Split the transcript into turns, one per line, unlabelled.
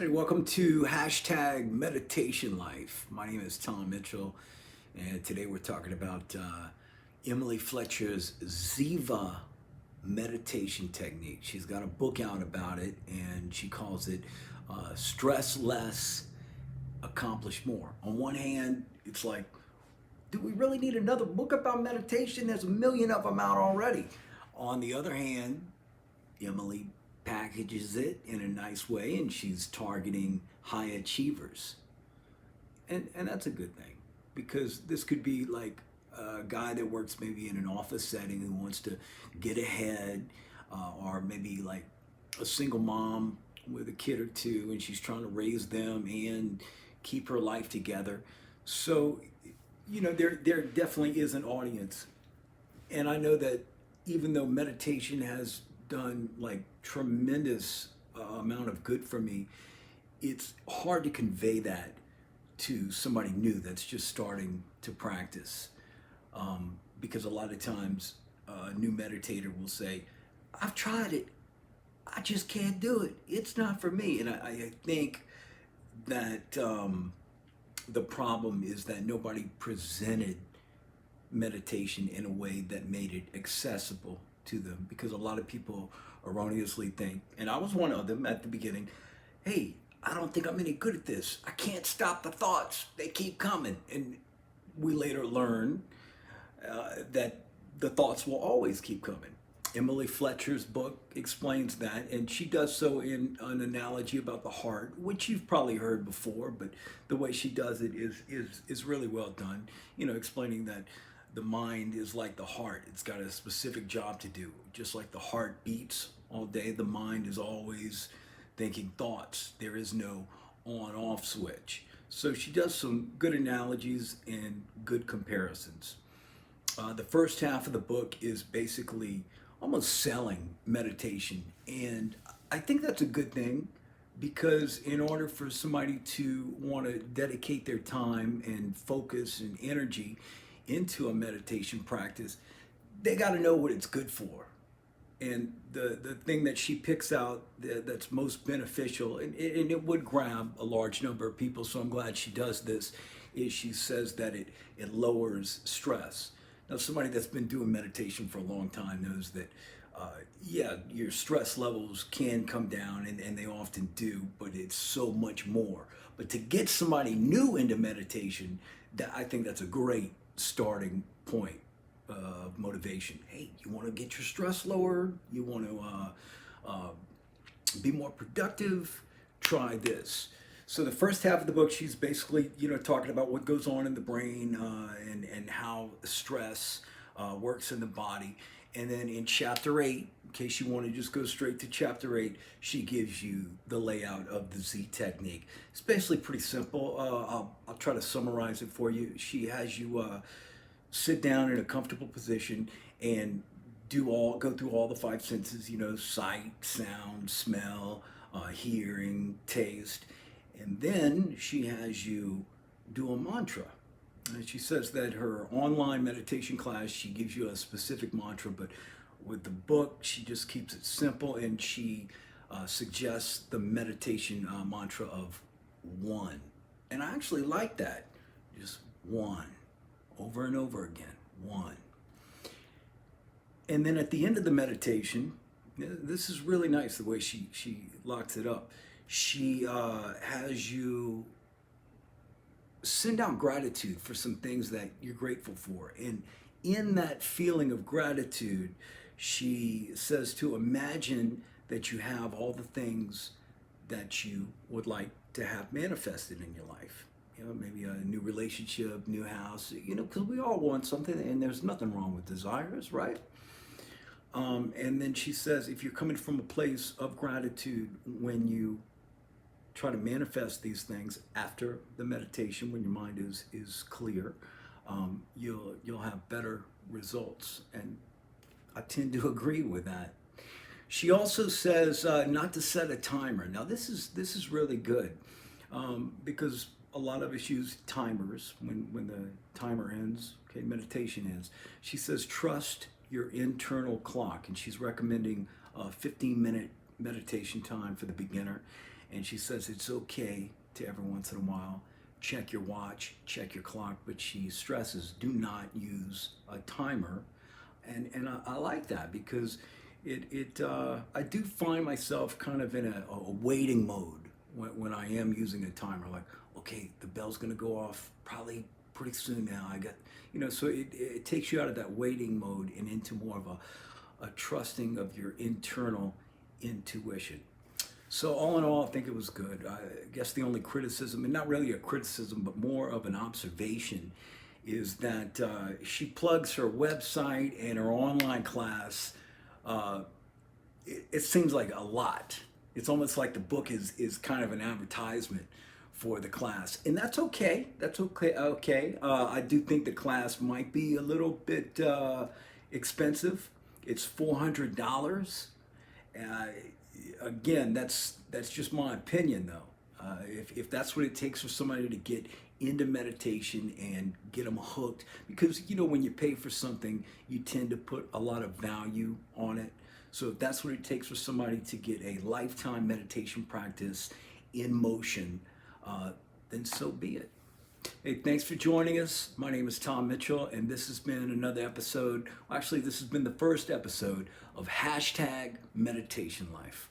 Hey, welcome to hashtag Meditation Life. My name is Tom Mitchell, and today we're talking about Emily Fletcher's Ziva meditation technique. She's got a book out about it, and she calls it Stress Less, Accomplish More. On one hand, it's like, do we really need another book about meditation? There's a million of them out already. On the other hand, Emily packages it in a nice way and she's targeting high achievers. And that's a good thing because this could be like a guy that works maybe in an office setting who wants to get ahead, or maybe like a single mom with a kid or two and she's trying to raise them and keep her life together. So, there definitely is an audience. And I know that even though meditation has done like tremendous amount of good for me, it's hard to convey that to somebody new that's just starting to practice. Because a lot of times a new meditator will say, I've tried it, I just can't do it, it's not for me. And I think that the problem is that nobody presented meditation in a way that made it accessible to them, because a lot of people erroneously think, and I was one of them at the beginning, hey, I don't think I'm any good at this, I can't stop the thoughts, they keep coming. And we later learn that the thoughts will always keep coming. Emily Fletcher's book explains that, and she does so in an analogy about the heart, which you've probably heard before, but the way she does it is really well done. Explaining that the mind is like the heart; it's got a specific job to do. Just like the heart beats all day, the mind is always thinking thoughts. There is no on-off switch. So she does some good analogies and good comparisons. The first half of the book is basically almost selling meditation. And I think that's a good thing, because in order for somebody to want to dedicate their time and focus and energy into a meditation practice, they got to know what it's good for. And the thing that she picks out that's most beneficial, and it would grab a large number of people, so I'm glad she does this, is she says that it lowers stress. Now, somebody that's been doing meditation for a long time knows that, yeah, your stress levels can come down, and they often do, but it's so much more. But to get somebody new into meditation, I think that's a great starting point of motivation. Hey, you want to get your stress lower? You want to be more productive? Try this. So the first half of the book, she's basically, talking about what goes on in the brain, and how stress works in the body. And then in chapter 8, in case you want to just go straight to chapter 8, she gives you the layout of the Z technique. It's basically pretty simple. I'll try to summarize it for you. She has you sit down in a comfortable position and go through all the five senses, sight, sound, smell, hearing, taste. And then she has you do a mantra. And she says that her online meditation class, she gives you a specific mantra, but with the book, she just keeps it simple, and she suggests the meditation mantra of one. And I actually like that. Just one, over and over again, one. And then at the end of the meditation, this is really nice the way she locks it up. She has you send out gratitude for some things that you're grateful for. And in that feeling of gratitude, she says to imagine that you have all the things that you would like to have manifested in your life. Maybe a new relationship, new house, because we all want something, and there's nothing wrong with desires, right? And then she says, if you're coming from a place of gratitude, when you try to manifest these things after the meditation, when your mind is clear, you'll have better results. And I tend to agree with that. She also says not to set a timer. Now this is really good, because a lot of us use timers when the timer ends. Okay, meditation ends. She says trust your internal clock, and she's recommending a 15-minute meditation time for the beginner, And she says it's okay to every once in a while check your watch, check your clock, but she stresses do not use a timer. And I like that because I do find myself kind of in a waiting mode when I am using a timer. Like, okay, the bell's gonna go off probably pretty soon now. I got, so it takes you out of that waiting mode and into more of a trusting of your internal intuition. So all in all, I think it was good. I guess the only criticism, and not really a criticism, but more of an observation, is that she plugs her website and her online class. It seems like a lot. It's almost like the book is kind of an advertisement for the class, and that's okay. That's okay. Okay, I do think the class might be a little bit expensive. It's $400. Again, that's just my opinion, though. If that's what it takes for somebody to get into meditation and get them hooked, because when you pay for something, you tend to put a lot of value on it. So if that's what it takes for somebody to get a lifetime meditation practice in motion, then so be it. Hey, thanks for joining us. My name is Tom Mitchell, and this has been another episode. Actually, this has been the first episode of Hashtag Meditation Life.